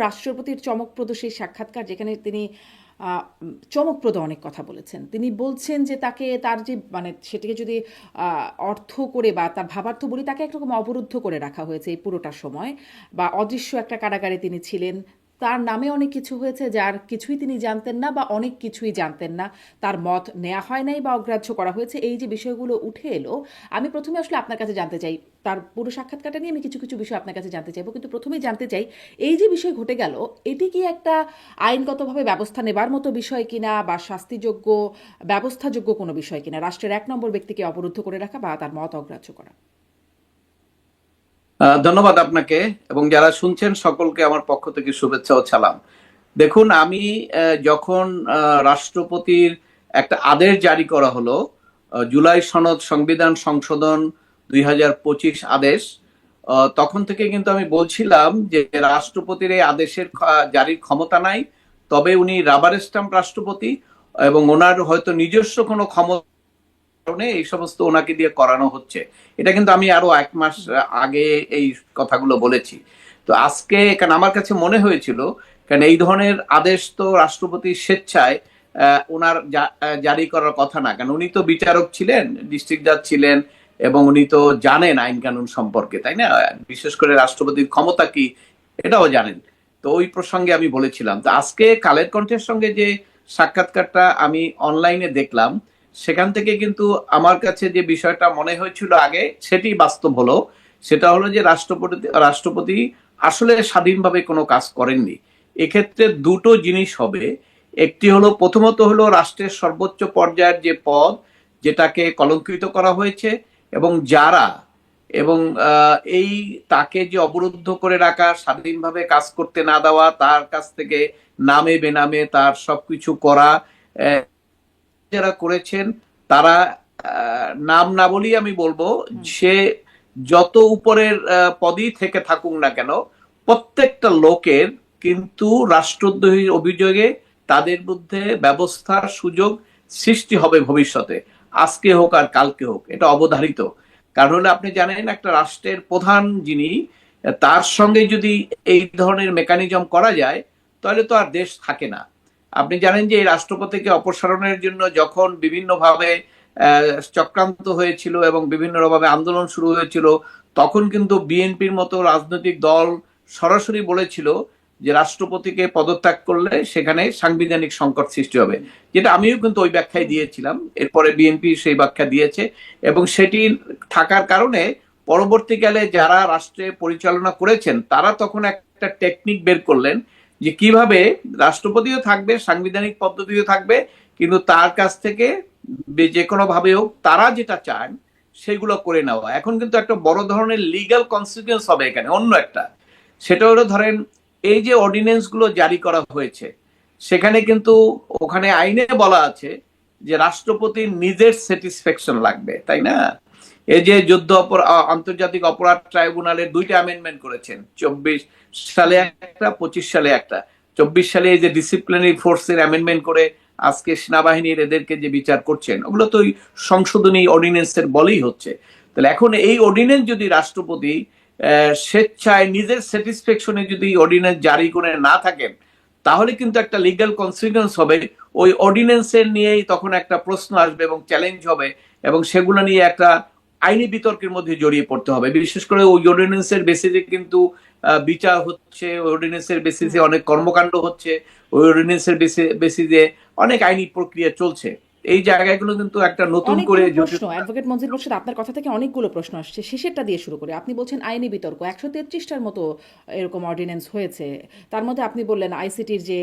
রাষ্ট্রপতির চমকপ্রদ সেই সাক্ষাৎকার, যেখানে তিনি চমকপ্রদ অনেক কথা বলেছেন। তিনি বলছেন যে তাকে তার যে সেটিকে যদি অর্থ করে বা তার ভাবার্থ বলি, তাকে একরকম অবরুদ্ধ করে রাখা হয়েছে এই পুরোটা সময়, বা অদৃশ্য একটা কারাগারে তিনি ছিলেন। তার নামে অনেক কিছু হয়েছে যার কিছুই তিনি জানতেন না, বা অনেক কিছুই জানতেন না। তার মত নেওয়া হয় নাই বা অগ্রাহ্য করা হয়েছে। এই যে বিষয়গুলো উঠে এলো, আমি প্রথমে আসলে আপনার কাছে জানতে চাই, তার পুরো সাক্ষাৎকারটা নিয়ে আমি কিছু কিছু বিষয় আপনার কাছে জানতে চাইবো, কিন্তু প্রথমেই জানতে চাই এই যে বিষয় ঘটে গেল, এটি কি একটা আইনগতভাবে ব্যবস্থা নেবার মতো বিষয় কিনা, বা শাস্তিযোগ্য ব্যবস্থাযোগ্য কোনো বিষয় কিনা, রাষ্ট্রের এক নম্বর ব্যক্তিকে অবরুদ্ধ করে রাখা বা তার মত অগ্রাহ্য করা? ধন্যবাদ আপনাকে এবং যারা শুনছেন সকলকে আমার পক্ষ থেকে শুভেচ্ছা ও সালাম। দেখুন, আমি যখন রাষ্ট্রপতির একটা আদেশ জারি করা হলো, জুলাই সনদ সংবিধান সংশোধন 2025 আদেশ, তখন থেকে কিন্তু আমি বলছিলাম যে রাষ্ট্রপতির এই আদেশের জারির ক্ষমতা নাই, তবে উনি রাবার স্ট্যাম্প রাষ্ট্রপতি এবং ওনার হয়তো নিজস্ব কোনো ক্ষমতা কারণে এই সমস্ত ওনাকে দিয়ে করানো হচ্ছে। এটা কিন্তু আমি আরো 1 মাস আগে এই কথাগুলো বলেছি। তো আজকে কারণ আমার কাছে মনে হয়েছিল, কারণ এই ধরনের আদেশ তো রাষ্ট্রপতি স্বেচ্ছায় ওনার জারি করার কথা না, কারণ উনি তো বিচারক ছিলেন, ডিস্ট্রিক্ট জাজ ছিলেন, এবং উনি তো জানেন আইন কানুন সম্পর্কে, তাই না? বিশেষ করে রাষ্ট্রপতির ক্ষমতা কি এটাও জানেন। তো ওই প্রসঙ্গে আমি বলেছিলাম। তো আজকে কালের কণ্ঠের সঙ্গে যে সাক্ষাৎকারটা আমি অনলাইনে দেখলাম, সেখান থেকে কিন্তু আমার কাছে যে বিষয়টা মনে হয়েছিল আগে, সেটি বাস্তব হলো। সেটা হলো যে রাষ্ট্রপতি আসলে স্বাধীনভাবে কোনো কাজ করেননি। এক্ষেত্রে দুটো জিনিস হবে। একটি হলো, প্রথমত হলো রাষ্ট্রের সর্বোচ্চ পর্যায়ের যে পদ, যেটাকে কলঙ্কিত করা হয়েছে, এবং যারা এবং এই তাকে যে অবরুদ্ধ করে রাখা, স্বাধীনভাবে কাজ করতে না দেওয়া, তার কাছ থেকে নামে বেনামে তার সবকিছু করা, যারা করেছেন তারা, নাম না বলি আমি বলবো, সে যত উপরের পদই থেকে থাকুক না কেন, প্রত্যেকটা লোকের কিন্তু রাষ্ট্রদ্রোহীর অভিযোগে তাদের বিরুদ্ধে ব্যবস্থার সুযোগ সৃষ্টি হবে ভবিষ্যতে, আজকে হোক আর কালকে হোক, এটা অবধারিত। কারণ হলে আপনি জানেন, একটা রাষ্ট্রের প্রধান যিনি, তার সঙ্গে যদি এই ধরনের মেকানিজম করা যায়, তাহলে তো আর দেশ থাকে না। আপনি জানেন যে এই রাষ্ট্রপতিকে অপসারণের জন্য যখন বিভিন্নভাবে চক্রান্ত হয়েছিল এবং বিভিন্নভাবে আন্দোলন শুরু হয়েছিল, তখন কিন্তু বিএনপির মতো রাজনৈতিক দল সরাসরি বলেছিল যে রাষ্ট্রপতিকে পদত্যাগ করলে সেখানে সাংবিধানিক সংকট সৃষ্টি হবে, যেটা আমিও কিন্তু ওই ব্যাখ্যায় দিয়েছিলাম। এরপরে বিএনপি সেই ব্যাখ্যা দিয়েছে, এবং সেটি থাকার কারণে পরবর্তীকালে যারা রাষ্ট্রে পরিচালনা করেছেন, তারা তখন একটা টেকনিক বের করলেন যে কিভাবে রাষ্ট্রপতিও থাকবে, সাংবিধানিক পদ্ধতিও থাকবে, কিন্তু তার কাছ থেকে যে কোনো ভাবে হোক তারা যেটা চান সেগুলো করে নেওয়া। এখন কিন্তু একটা বড় ধরনের লিগ্যাল কনসিকুয়েন্স হবে এখানে, অন্য একটা। সেটা হলো, ধরেন এই যে অর্ডিন্যান্স গুলো জারি করা হয়েছে, সেখানে কিন্তু ওখানে আইনে বলা আছে যে রাষ্ট্রপতির নিজের স্যাটিসফ্যাকশন লাগবে, তাই না? এই যে আন্তর্জাতিক অপরাধ ট্রাইব্যুনালের 2টা অ্যামেন্ডমেন্ট করেছেন, 24 সালে একটা, 25 সালে একটা। 24 সালে এই যে ডিসিপ্লিনারি ফোর্সের অ্যামেন্ডমেন্ট করে আজকে সেনাবাহিনীর এদেরকে যে বিচার করছেন, ওগুলো তো ওই সংশোধনী অর্ডিন্যান্সের বলেই হচ্ছে। তাহলে এখন এই অর্ডিন্যান্স যদি রাষ্ট্রপতি স্বেচ্ছায় নিজের স্যাটিসফ্যাকশনে যদি অর্ডিন্যান্স জারি করে না থাকেন, তাহলে কিন্তু একটা লিগ্যাল কনসিকুয়েন্স হবে। ওই অর্ডিন্যান্সের নিয়েই তখন একটা প্রশ্ন আসবে এবং চ্যালেঞ্জ হবে, এবং সেগুলো নিয়ে একটা আইনি বিতর্কের মধ্যে জড়িয়ে পড়তে হবে। বিশেষ করে ওই অর্ডিন্যান্সের বেসিসে কিন্তু বিচার হচ্ছে, ওই অর্ডিন্যান্সের বেসিসে অনেক কর্মকাণ্ড হচ্ছে, ওই অর্ডিন্যান্সের বেসিসে অনেক আইনি প্রক্রিয়া চলছে। এই জায়গাগুলো কিন্তু একটা নতুন করে অনেকগুলো প্রশ্ন, অ্যাডভোকেট মঞ্জুর মোর্শেদ, আপনার কথা থেকে অনেকগুলো প্রশ্ন আসছে। শেষেরটা দিয়ে শুরু করে আপনি বলছেন আইনি বিতর্ক, 133টার মতো এরকম অর্ডিন্যান্স হয়েছে। তার মধ্যে আপনি বললেন আইসিটির যে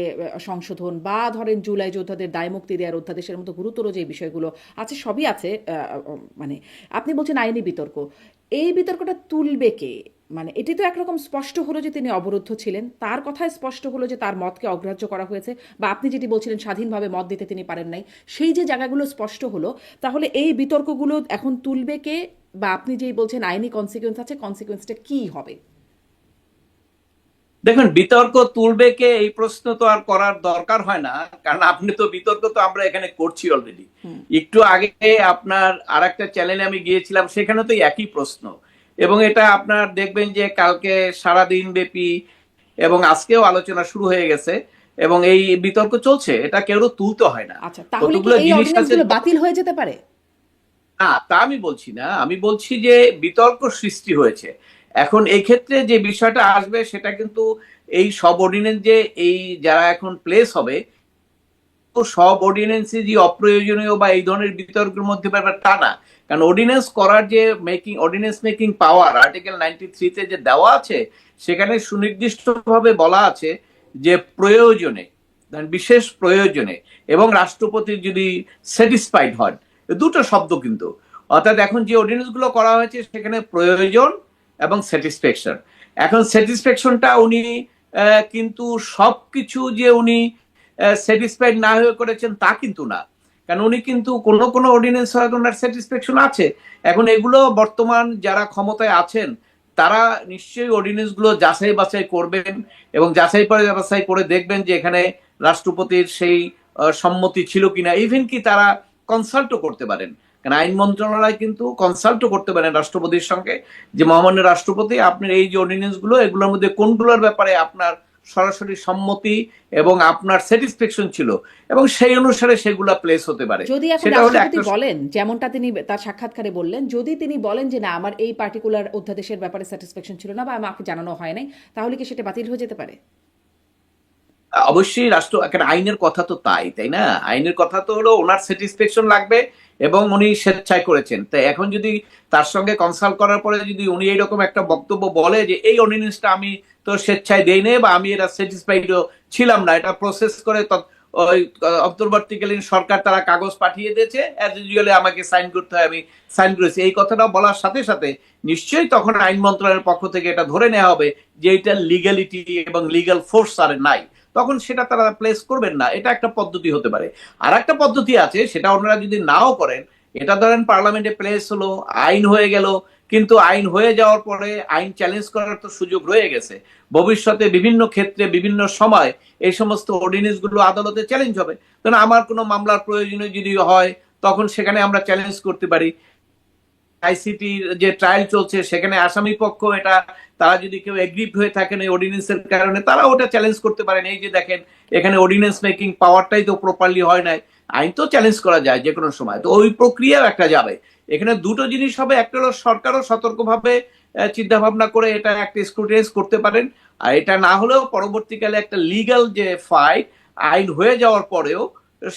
সংশোধন, বা ধরেন জুলাই যোদ্ধাদের দায়মুক্তি দেওয়ার অধ্যাদেশের মতো গুরুতর যে বিষয়গুলো আছে, সবই আছে। আপনি বলছেন আইনি বিতর্ক। এই বিতর্কটা তুলবে কে? এটি তো একরকম স্পষ্ট হলো যে তিনি অবরুদ্ধ ছিলেন, তার কথায় স্পষ্ট হলো যে তার মতকে অগ্রাহ্য করা হয়েছে, বা আপনি যেটি বলছিলেন স্বাধীনভাবে মত দিতে তিনি পারেন নাই, সেই যে জায়গাগুলো স্পষ্ট হলো, তাহলে এই বিতর্কগুলো এখন তুলবে কে? বা আপনি যেই বলছেন আইনি কনসিকুয়েন্স আছে, কনসিকুয়েন্সটা কি হবে? দেখুন, বিতর্ক তুলবে কে, এই প্রশ্ন তো আর করার দরকার হয় না, কারণ আপনি তো বিতর্ক তো আমরা এখানে করছি অলরেডি। একটু আগে আপনার আর একটা চ্যানেলে আমি গিয়েছিলাম, সেখানে তো একই প্রশ্ন। এবং এটা আপনার দেখবেন যে কালকে সারাদিন ব্যাপী এবং আজকেও আলোচনা শুরু হয়ে গেছে এবং এই বিতর্ক চলছে, এটা কেউ তুলতে হয় না। আচ্ছা, তাহলে কি কতগুলো এই জিনিস আছে। অর্ডিন্যান্সগুলো বাতিল হয়ে যেতে পারে? না, তা আমি বলছি না, আমি বলছি যে বিতর্ক সৃষ্টি হয়েছে। এখন এই ক্ষেত্রে যে বিষয়টা আসবে সেটা কিন্তু এই সব অর্ডিন্যান্স যে এই যারা এখন প্লেস হবে, তো সব অর্ডিন্যান্সই যে অপ্রয়োজনীয় বা এই ধরনের বিতর্কের মধ্যে ব্যাপার তা না। কারণ অর্ডিন্যান্স করার যে অর্ডিন্যান্স মেকিং পাওয়ার আর্টিকেল 93-তে যে দেওয়া আছে, সেখানে সুনির্দিষ্টভাবে বলা আছে যে প্রয়োজনে, বিশেষ প্রয়োজনে এবং রাষ্ট্রপতি যদি স্যাটিসফাইড হন, দুটো শব্দ কিন্তু। অর্থাৎ এখন যে অর্ডিন্যান্স গুলো করা হয়েছে সেখানে প্রয়োজন এবং স্যাটিসফ্যাকশন। এখন স্যাটিসফ্যাকশনটা উনি কিন্তু সবকিছু যে উনি স্যাটিসফাইড না হয়ে করেছেন তা কিন্তু না। কারণ উনি কিন্তু কোনো কোনো অর্ডিন্যান্স হয়তো ওনার স্যাটিসফ্যাকশন আছে। এখন এগুলো বর্তমান যারা ক্ষমতায় আছেন তারা নিশ্চয়ই অর্ডিন্যান্স গুলো যাচাই বাছাই করবেন এবং যাচাই বাছাই করে দেখবেন যে এখানে রাষ্ট্রপতির সেই সম্মতি ছিল কিনা। ইভেন কি তারা কনসাল্টও করতে পারেন, কারণ আইন মন্ত্রণালয় কিন্তু কনসাল্টও করতে পারেন রাষ্ট্রপতির সঙ্গে যে মহামান্য রাষ্ট্রপতি, আপনার এই যে অর্ডিন্যান্স গুলো, এগুলোর মধ্যে কোনগুলোর ব্যাপারে আপনার সরাসরি সম্মতি এবং আপনার স্যাটিসফ্যাকশন ছিল, এবং সেই অনুসারে সেগুলা প্লেস হতে পারে। যদি এখন সেটা হলো রাষ্ট্রপতি একটা। বলেন, যেমনটা তিনি তার সাক্ষাৎকারে বললেন, যদি তিনি বলেন যে না আমার এই পার্টিকুলার অধ্যাদেশের ব্যাপারে স্যাটিসফ্যাকশন ছিল না বা আমাকে জানানো হয় নাই, তাহলে কি সেটা বাতিল হয়ে যেতে পারে? অবশ্যই রাষ্ট্র একটা আইনের কথা তো তাই, তাই না? আইনের কথা তো হলো ওনার স্যাটিসফ্যাকশন লাগবে এবং উনি স্বেচ্ছায় করেছেন। তাই এখন যদি তার সঙ্গে কনসাল্ট করার পরে যদি উনি এইরকম একটা বক্তব্য বলে যে এই অর্ডিন্যান্সটা আমি তো স্বেচ্ছায় দেই নাই বা আমি এটা স্যাটিসফাইডও ছিলাম না, এটা প্রসেস করে ওই অন্তর্বর্তীকালীন সরকার তারা কাগজ পাঠিয়ে দিয়েছে, অ্যাজ ইউজুয়ালি আমাকে সাইন করতে হয়, আমি সাইন করেছি, এই কথাটা বলার সাথে সাথে নিশ্চয়ই তখন আইন মন্ত্রণালয়ের পক্ষ থেকে এটা ধরে নেওয়া হবে যে এটা লিগ্যালিটি এবং লিগ্যাল ফোর্স আর নাই, তখন সেটা তারা প্লেস করবেন না। এটা একটা পদ্ধতি হতে পারে। আর একটা পদ্ধতি আছে, সেটা ওনারা যদি নাও করেন, এটা ধরেন পার্লামেন্টে প্লেস হলো, আইন হয়ে গেল, কিন্তু আইন হয়ে যাওয়ার পরে আইন চ্যালেঞ্জ করার তো সুযোগ রয়ে গেছে। ভবিষ্যতে বিভিন্ন ক্ষেত্রে বিভিন্ন সময় এই সমস্ত অর্ডিন্যান্স গুলো আদালতে চ্যালেঞ্জ হবে। কারণ আমার কোনো মামলার প্রয়োজনে যদি হয় তখন সেখানে আমরা চ্যালেঞ্জ করতে পারি। আইসিটির যে ট্রায়াল চলছে সেখানে আসামি পক্ষ এটা তারা যদি কেউ এগ্রিভ হয়ে থাকেন এই অর্ডিন্যান্সের কারণে, তারা ওটা চ্যালেঞ্জ করতে পারেন। এই যে দেখেন এখানে অর্ডিন্যান্স মেকিং পাওয়ারটাই তো প্রপারলি হয় নাই, আইন তো চ্যালেঞ্জ করা যায় যে কোনো সময়, তো ওই প্রক্রিয়াও একটা যাবে। এখানে দুটো জিনিস হবে, একটা হলো সরকারও সতর্কভাবে চিন্তা ভাবনা করে এটা একটা স্ক্রুটিনাইজ করতে পারেন, আর এটা না হলেও পরবর্তীকালে একটা লিগ্যাল যে ফাইট আইন হয়ে যাওয়ার পরেও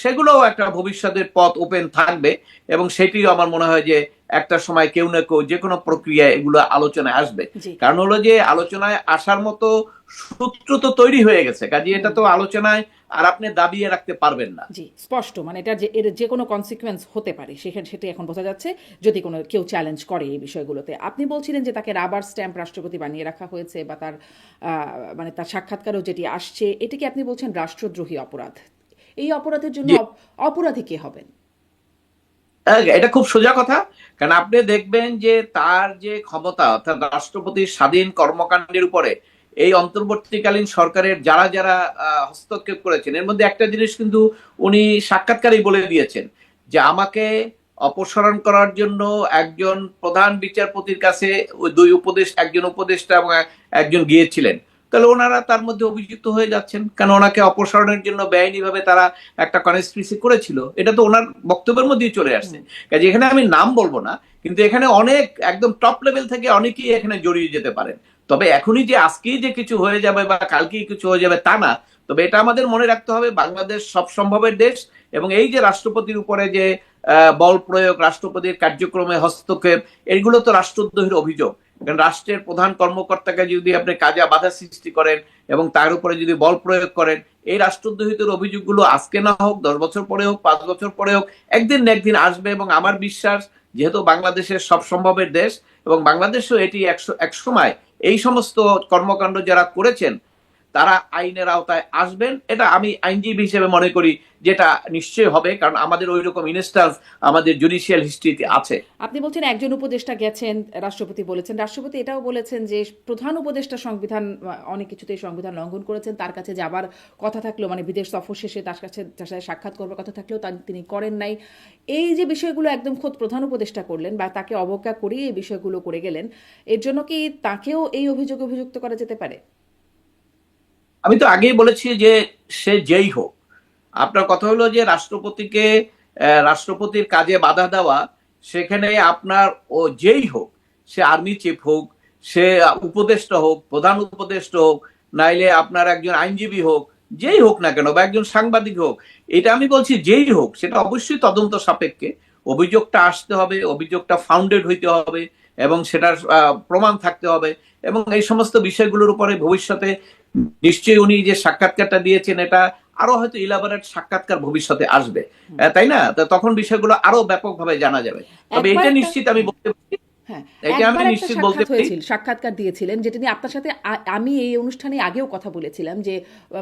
সেগুলোও একটা ভবিষ্যতের পথ ওপেন থাকবে। এবং সেটিও আমার মনে হয় যে একটা সময় কেউ না কেউ যে কোনো প্রক্রিয়া এগুলো আলোচনায় আসবে। জি। কারণ হলো যে আলোচনায় আসার মতো সূত্র তো তৈরি হয়ে গেছে, কাজে এটা তো আলোচনায় আর আপনি দাবিয়ে রাখতে পারবেন না। জি, স্পষ্ট, মানে এটা যে এর যে কোনো কনসিকুয়েন্স হতে পারে সেখানে, সেটা এখন বোঝা যাচ্ছে যদি কোনো কেউ চ্যালেঞ্জ করে এই বিষয়গুলোতে। আপনি বলছিলেন যে তাকে রাবার স্ট্যাম্প রাষ্ট্রপতি বানিয়ে রাখা হয়েছে বা তার মানে তার সাক্ষাৎকারও যেটি আসছে, এটিকে আপনি বলছেন রাষ্ট্রদ্রোহী অপরাধ। এই অপরাধের জন্য জি, অপরাধী কে হবেন? এটা খুব সোজা কথা। কারণ আপনি দেখবেন যে তার যে ক্ষমতা, অর্থাৎ রাষ্ট্রপতির স্বাধীন কর্মকাণ্ডের উপরে এই অন্তর্বর্তীকালীন সরকারের যারা যারা হস্তক্ষেপ করেছেন, এর মধ্যে একটা জিনিস কিন্তু উনি সাক্ষাৎকারেই বলে দিয়েছেন যে আমাকে অপসারণ করার জন্য একজন প্রধান বিচারপতির কাছে ওই দুই একজন উপদেষ্টা এবং একজন গিয়েছিলেন। তাহলে ওনারা তার মধ্যে অভিযুক্ত হয়ে যাচ্ছেন, কারণ ওনাকে অপসারণের জন্য বেআইনিভাবে তারা একটা কনস্পিরেসি করেছিল, এটা তো ওনার বক্তব্যের মধ্যেই চলে আসছে। কাজে এখানে আমি নাম বলবো না, কিন্তু এখানে অনেক একদম টপ লেভেল থেকে অনেকেই এখানে জড়িয়ে যেতে পারেন। তবে এখনই যে আজকেই যে কিছু হয়ে যাবে বা কালকেই কিছু হয়ে যাবে তা না। তবে এটা আমাদের মনে রাখতে হবে, বাংলাদেশ সব সম্ভবের দেশ, এবং এই যে রাষ্ট্রপতির উপরে যে বল প্রয়োগ, রাষ্ট্রপতির কার্যক্রমে হস্তক্ষেপ, এগুলো তো রাষ্ট্রদ্রোহীর অভিযোগ। কারণ রাষ্ট্রের প্রধান কর্মকর্তাকে যদি আপনি কাজে বাধা সৃষ্টি করেন এবং তার উপরে যদি বল প্রয়োগ করেন, এই রাষ্ট্রদ্রোহিতার অভিযোগগুলো আজকে না হোক, 10 বছর পরে হোক, 5 বছর পরে হোক, একদিন না একদিন আসবে। এবং আমার বিশ্বাস, যেহেতু বাংলাদেশের সব সম্ভবের দেশ এবং বাংলাদেশও এটি এক সময় এই সমস্ত কর্মকাণ্ড যারা করেছেন তারা আইনের আওতায় আসবেন, এটা আমি আইনজীবী হিসেবে মনে করি যেটা নিশ্চয়ই হবে, কারণ আমাদের ওই রকম ইনস্ট্যান্স আমাদের জুডিশিয়াল হিস্ট্রিতে আছে। আপনি বলছেন একজন উপদেষ্টা গেছেন, রাষ্ট্রপতি বলেছেন, রাষ্ট্রপতি এটাও বলেছেন যে প্রধান উপদেষ্টা সংবিধান অনেক কিছুতেই সংবিধান লঙ্ঘন করেছেন, তার কাছে যাবার কথা থাকলেও, মানে বিদেশ সফর শেষে তার সাথে সাক্ষাৎ করবার কথা থাকলেও তিনি করেন নাই। এই যে বিষয়গুলো একদম খোদ প্রধান উপদেষ্টা করলেন বা তাকে অবজ্ঞা করিয়ে এই বিষয়গুলো করে গেলেন, এর জন্য কি তাকেও এই অভিযোগে অভিযুক্ত করা যেতে পারে? আমি তো আগেই বলেছি যে সে যেই হোক, আপনার কথা হলো যে রাষ্ট্রপতিকে রাষ্ট্রপতির কাজে বাধা দেওয়া, সেখানে আপনার ও যেই হোক, সে আর্মি চিফ হোক, সে উপদেষ্টা হোক, প্রধান উপদেষ্টা হোক, নাইলে আপনার একজন আইনজীবী হোক, যেই হোক না কেন, বা একজন সাংবাদিক হোক, এটা আমি বলছি যেই হোক, সেটা অবশ্যই তদন্ত সাপেক্ষে অভিযোগটা আসতে হবে, অভিযোগটা ফাউন্ডেড হইতে হবে, এবং সেটার প্রমাণ থাকতে হবে। এবং এই সমস্ত বিষয়গুলোর উপরে ভবিষ্যতে নিশ্চয়ই উনি যে সাক্ষাৎকারটা দিয়েছেন, এটা আরো হয়তো ইলাবোরেট সাক্ষাৎকার ভবিষ্যতে আসবে, তাই না? তো তখন বিষয়গুলো আরো ব্যাপকভাবে জানা যাবে। তবে একবার এটা একটা নিশ্চিত আমি বলতে পারি, হ্যাঁ, এটা আমি একবার একটা নিশ্চিত বলতে সাক্ষাৎ পারি। হয়েছিল, সাক্ষাৎকার দিয়েছিলেন, যেটা নিয়ে আপনার সাথে আমি এই অনুষ্ঠানে আগেও কথা বলেছিলাম যে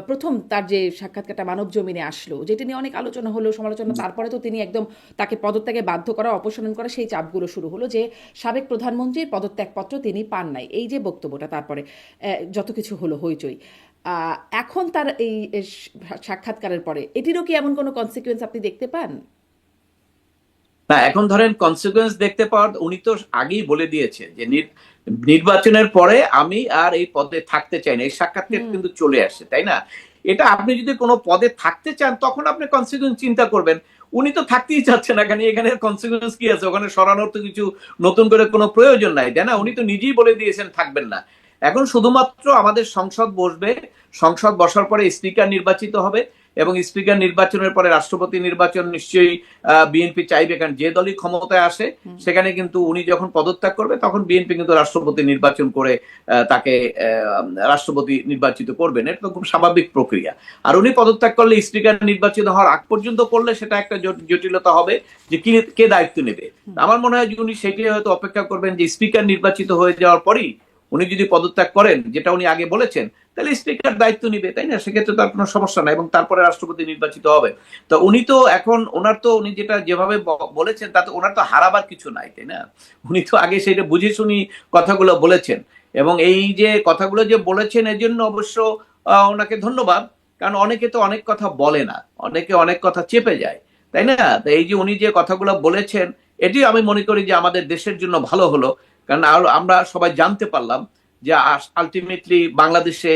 প্রথম তার যে সাক্ষাৎকারটা মানব জমিনে আসলো, যেটা নিয়ে অনেক আলোচনা হলো, সমালোচনা, তারপরে তো তিনি একদম তাকে পদত্যাগে বাধ্য করা, অপসারণ করা, সেই চাপগুলো শুরু হলো যে সাবেক প্রধানমন্ত্রীর পদত্যাগপত্র তিনি পান নাই, এই যে বক্তব্যটা, তারপরে যত কিছু হলো হইচই। এখন তার এই সাক্ষাৎকারের পরে এটিরও কি এমন কোনো কনসিকুয়েন্স আপনি দেখতে পান? না, এখন ধরেন কনসিকুয়েন্স দেখতে পাওয়ার, উনি তো আগেই বলে দিয়েছে যে নির্বাচনের পরে আমি আর এই পদে থাকতে চাই না, এই সাক্ষাৎকার কিন্তু চলে আসছে, তাই না? এটা আপনি যদি কোনো পদে থাকতে চান, তখন আপনি কনসিকুয়েন্স চিন্তা করবেন। উনি তো থাকতেই চাচ্ছেন না, এখানে কনসিকুয়েন্স কি আছে? ওখানে সরানোর তো কিছু নতুন করে কোনো প্রয়োজন নাই, তাই না? উনি তো নিজেই বলে দিয়েছেন থাকবেন না। এখন শুধুমাত্র আমাদের সংসদ বসবে, সংসদ বসার পরে স্পিকার নির্বাচিত হবে, এবং স্পিকার নির্বাচনের পরে রাষ্ট্রপতি নির্বাচন নিশ্চয়ই বিএনপি চাইবে, কারণ যে দলই ক্ষমতায় আসে সেখানে কিন্তু উনি যখন পদত্যাগ করবে, তখন বিএনপি কিন্তু রাষ্ট্রপতি নির্বাচন করে তাকে রাষ্ট্রপতি নির্বাচিত করবেন। এটা তো খুব স্বাভাবিক প্রক্রিয়া। আর উনি পদত্যাগ করলে, স্পিকার নির্বাচিত হওয়ার আগ পর্যন্ত করলে, সেটা একটা জটিলতা হবে যে কে দায়িত্ব নেবে। আমার মনে হয় যে উনি সেটাই হয়তো অপেক্ষা করবেন, যে স্পিকার নির্বাচিত হয়ে যাওয়ার পরেই উনি যদি পদত্যাগ করেন, যেটা উনি আগে বলেছেন, তাহলে স্পিকার দায়িত্ব নিবে, তাই না? সেক্ষেত্রে তার কোনো সমস্যা নাই, এবং তারপরে রাষ্ট্রপতি নির্বাচিত হবে। তো উনি তো এখন ওনার তো উনি যেটা যেভাবে বলেছেন, তাতে ওনার তো হারাবার কিছু নাই, তাই না? উনি তো আগে সেটা বুঝে শুনি কথাগুলো বলেছেন, এবং এই যে কথাগুলো যে বলেছেন, এর জন্য অবশ্য ওনাকে ধন্যবাদ। কারণ অনেকে তো অনেক কথা বলে না, অনেকে অনেক কথা চেপে যায়, তাই না? তো এই যে উনি যে কথাগুলো বলেছেন, এটি আমি মনে করি যে আমাদের দেশের জন্য ভালো হলো। কারণ আমরা সবাই জানতে পারলাম যে আলটিমেটলি বাংলাদেশে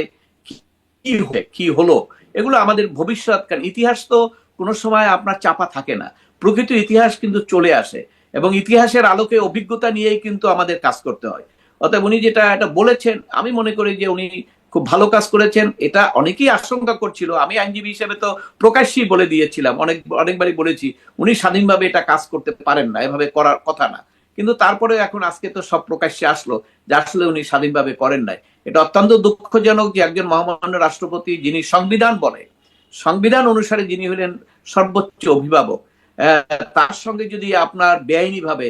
কি হলো, এগুলো আমাদের ভবিষ্যৎ। কারণ ইতিহাস তো কোনো সময় আপনার চাপা থাকে না, প্রকৃত ইতিহাস কিন্তু চলে আসে, এবং ইতিহাসের আলোকে অভিজ্ঞতা নিয়েই কিন্তু আমাদের কাজ করতে হয়। অতএব উনি যেটা এটা বলেছেন, আমি মনে করি যে উনি খুব ভালো কাজ করেছেন। এটা অনেকেই আশঙ্কা করছিল, আমি আইনজীবী হিসেবে তো প্রকাশ্যেই বলে দিয়েছিলাম, অনেকবারই বলেছি উনি স্বাধীনভাবে এটা কাজ করতে পারেন না, এভাবে করার কথা না। কিন্তু তারপরে এখন আজকে তো সব প্রকাশ্যে আসলো যে আসলে উনি স্বাধীনভাবে করেন নাই। এটা অত্যন্ত দুঃখজনক যে একজন মহামান্য রাষ্ট্রপতি, যিনি সংবিধান বলে, সংবিধান অনুসারে যিনি হলেন সর্বোচ্চ অভিভাবক, তার সঙ্গে যদি আপনার বেআইনি ভাবে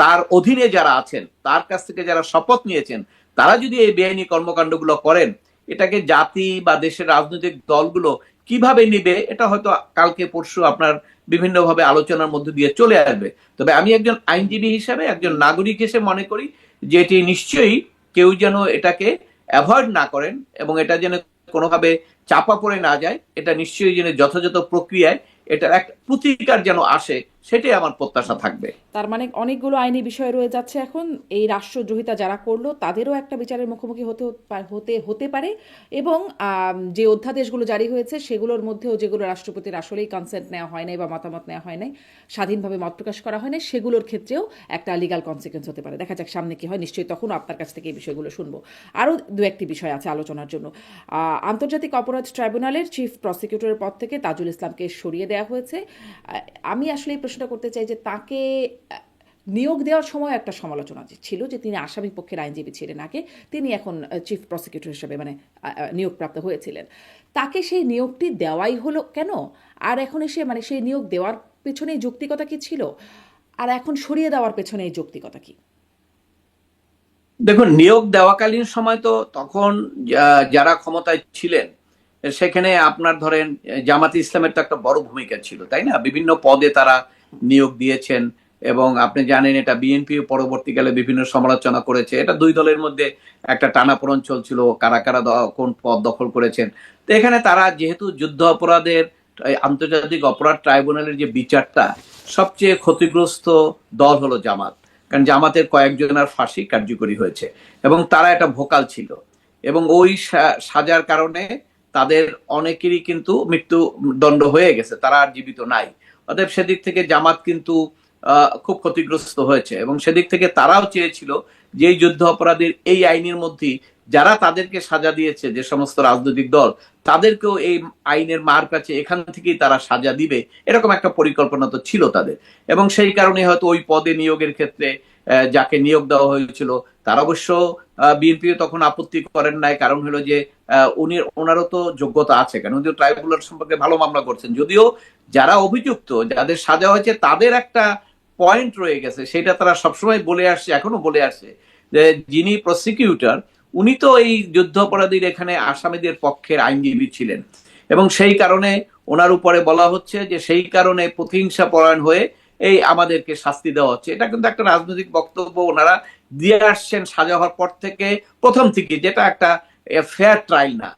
তার অধীনে যারা আছেন, তার কাছ থেকে যারা শপথ নিয়েছেন, তারা যদি এই বেআইনি কর্মকাণ্ডগুলো করেন, এটাকে জাতি বা দেশের রাজনৈতিক দলগুলো কিভাবে নিবে, এটা হয়তো কালকে পরশু আপনার বিভিন্নভাবে আলোচনার মধ্যে দিয়ে চলে আসবে। তবে আমি একজন আইনজীবী হিসেবে, একজন নাগরিক হিসেবে মনে করি যে এটি নিশ্চয়ই কেউ যেন এটাকে অ্যাভয়েড না করেন, এবং এটা যেন কোনোভাবে চাপা পড়ে না যায়। এটা নিশ্চয়ই যেন যথাযথ প্রক্রিয়ায় এটার একটা প্রতিকার যেন আসে, সেটাই আমার প্রত্যাশা থাকবে। তার মানে অনেকগুলো আইনি বিষয় রয়ে যাচ্ছে এখন, এই রাষ্ট্রদ্রোহিতা যারা করলো তাদেরও একটা বিচারের মুখোমুখি হতে পারে, এবং যে অধ্যাদেশগুলো জারি হয়েছে সেগুলোর মধ্যেও যেগুলো রাষ্ট্রপতির আসলেই কনসেন্ট নেওয়া হয় নাই বা মতামত নেওয়া হয় নাই, স্বাধীনভাবে মত প্রকাশ করা হয় নাই, সেগুলোর ক্ষেত্রেও একটা লিগাল কনসিকুয়েন্স হতে পারে। দেখা যাক সামনে কি হয়, নিশ্চয়ই তখন আপনার কাছ থেকে এই বিষয়গুলো শুনবো। আরও দু একটি বিষয় আছে আলোচনার জন্য। আন্তর্জাতিক অপরাধ ট্রাইব্যুনালের চিফ প্রসিকিউটরের পদ থেকে তাজুল ইসলামকে সরিয়ে দেওয়া হয়েছে। আমি আসলে এই প্রশ্নটা করতে চাই যে তাকে নিয়োগ দেওয়ার সময় একটা সমালোচনা ছিল যে তিনি আসামি পক্ষের আইনজীবী ছিলেন আগে, তিনি এখন চিফ প্রসিকিউটর হিসেবে মানে নিয়োগপ্রাপ্ত হয়েছিলেন, তাকে সেই নিয়োগটি দেওয়াই হলো কেন? আর এখন এসে মানে সেই নিয়োগ দেওয়ার পেছনে যৌক্তিকতা কি ছিল, আর এখন সরিয়ে দেওয়ার পেছনে এই যৌক্তিকতা কি? দেখুন, নিয়োগ দেওয়াকালীন সময় তো তখন যারা ক্ষমতায় ছিলেন, সেখানে আপনার ধরেন জামাতে ইসলামের তো একটা বড় ভূমিকা ছিল, তাই না? বিভিন্ন পদে তারা নিয়োগ দিয়েছেন, এবং আপনি জানেন এটা বিএনপি পরবর্তীকালে বিভিন্ন সমালোচনা করেছে। এটা দুই দলের মধ্যে একটা টানাপোড়েন চলছিল, কারা কারা কোন পদ দখল করেছেন। তো এখানে তারা যেহেতু যুদ্ধ অপরাধের আন্তর্জাতিক অপরাধ ট্রাইব্যুনালের যে বিচারটা, সবচেয়ে ক্ষতিগ্রস্ত দল হলো জামাত, কারণ জামাতের কয়েকজনের ফাঁসি কার্যকরী হয়েছে, এবং তারা একটা ভোকাল ছিল, এবং ওই সাজার কারণে তাদের অনেকেরই কিন্তু মৃত্যুদণ্ড হয়ে গেছে, তারা আর জীবিত নাই। অতএব সেদিক থেকে জামাত কিন্তু খুব ক্ষতিগ্রস্ত হয়েছে, এবং সেদিক থেকে তারাও চেয়েছিল যে এই যুদ্ধ অপরাধীর এই আইনের মধ্যেই যারা তাদেরকে সাজা দিয়েছে, যে সমস্ত রাজনৈতিক দল, তাদেরকেও এই আইনের মার কাছে এখান থেকেই তারা সাজা দিবে, এরকম একটা পরিকল্পনা তো ছিল তাদের। এবং সেই কারণে হয়তো ওই পদে নিয়োগের ক্ষেত্রে যাকে নিয়োগ দেওয়া হয়েছিল, তার অবশ্য বিএনপি তখন আপত্তি করেন নাই, কারণ হলো যে ওনারও তো যোগ্যতা আছে, কারণ উনি ট্রাইব্যুনাল সম্পর্কে ভালো মামলা করছেন। যদিও যারা অভিযুক্ত, যাদের সাজা হয়েছে, তাদের একটা পয়েন্ট রয়ে গেছে, সেটা তারা সবসময় বলে আসছে, এখনো বলে আসছে, যে যিনি প্রসিকিউটর উনি তো এই যুদ্ধাপরাধীর এখানে আসামিদের পক্ষের আইনজীবী ছিলেন, এবং সেই কারণে ওনার উপরে বলা হচ্ছে যে সেই কারণে প্রতিহিংসা পরায়ণ হয়ে এই আমাদেরকে শাস্তি দেওয়া হচ্ছে। এটা কিন্তু একটা রাজনৈতিক বক্তব্য ওনারা দিয়ে আসছেন সাজা হওয়ার পর থেকে, প্রথম থেকে, যেটা একটা ফেয়ার ট্রায়াল না।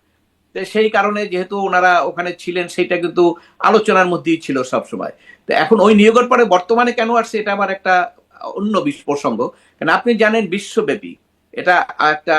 সেই কারণে যেহেতু ওনারা ওখানে ছিলেন, সেটা কিন্তু আলোচনার মধ্যেই ছিল সবসময়। তো এখন ওই নিয়োগের পরে বর্তমানে কেন আসছে, এটা আবার একটা অন্য প্রসঙ্গ। কারণ আপনি জানেন বিশ্বব্যাপী এটা একটা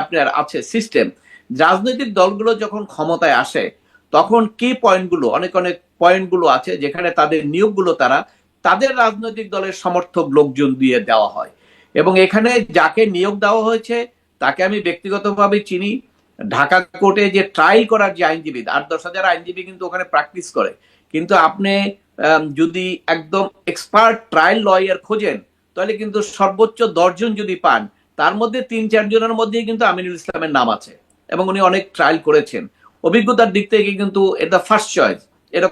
আপনার আছে সিস্টেম, রাজনৈতিক দলগুলো যখন ক্ষমতায় আসে তখন কি পয়েন্টগুলো, অনেক অনেক পয়েন্টগুলো আছে যেখানে তাদের নিয়োগগুলো তারা তাদের রাজনৈতিক দলের সমর্থক লোকজন দিয়ে দেওয়া হয়। এবং এখানে যাকে নিয়োগ দেওয়া হয়েছে তাকে আমি ব্যক্তিগতভাবে চিনি। ঢাকা কোর্টে যে ট্রায়াল করার যে আইনজীবী, 8-10 হাজার আইনজীবী কিন্তু ওখানে প্র্যাকটিস করে, কিন্তু আপনি যদি একদম এক্সপার্ট ট্রায়াল লয়ার খোঁজেন, তাহলে কিন্তু সর্বোচ্চ 10 জন যদি পান, তার মধ্যে 3-4 জনের মধ্যেই কিন্তু আমিনুল ইসলামের নাম আছে, এবং উনি অনেক ট্রায়াল করেছেন। অভিজ্ঞতার দিক থেকে কিন্তু এটা ফার্স্ট চয়েস, এটা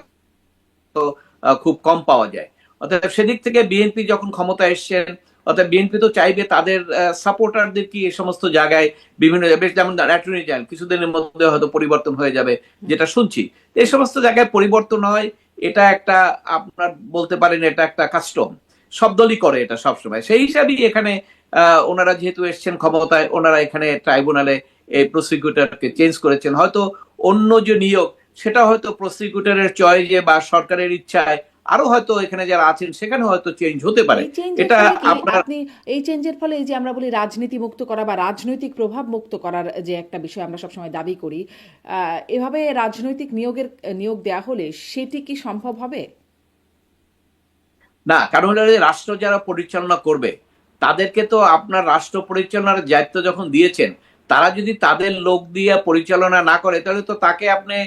খুব কম পাওয়া যায়। অর্থাৎ সেদিক থেকে বিএনপি যখন ক্ষমতায় এসছেন, অর্থাৎ বিএনপি তো চাইবে তাদের সাপোর্টারদের কি এই সমস্ত জায়গায় বিভিন্ন, যেমন অ্যাটর্নি জেনারেল কিছুদিনের মধ্যে হয়তো পরিবর্তন হয়ে যাবে, যেটা শুনছি, এই সমস্ত জায়গায় পরিবর্তন হয়, এটা একটা আপনার বলতে পারেন এটা একটা কাস্টম, সব দলই করে এটা সবসময়। সেই হিসাবেই এখানে ওনারা যেহেতু এসছেন ক্ষমতায়, ওনারা এখানে ট্রাইব্যুনালে এই প্রসিকিউটরকে চেঞ্জ করেছেন। হয়তো অন্য যে নিয়োগ, সেটা হয়তো প্রসিকিউটরের চয়েসে বা সরকারের ইচ্ছায় আরো হয়তো এখানে যারা আছেন সেখানে হয়তো চেঞ্জ হতে পারে। এটা আপনার আপনি এই চেঞ্জের ফলে এই যে আমরা বলি রাজনীতি মুক্ত করা বা রাজনৈতিক প্রভাব মুক্ত করার যে একটা বিষয় আমরা সবসময় দাবি করি, এভাবে রাজনৈতিক নিয়োগ দেয়া হলে সেটি কি সম্ভব হবে? না, কারণ রাষ্ট্র যারা পরিচালনা করবে তাদেরকে তো আপনার রাষ্ট্র পরিচালনার দায়িত্ব যখন দিয়েছেন, তারা যদি তাদের লোক দিয়ে পরিচালনা না করে, তাহলে তো তাকে আপনি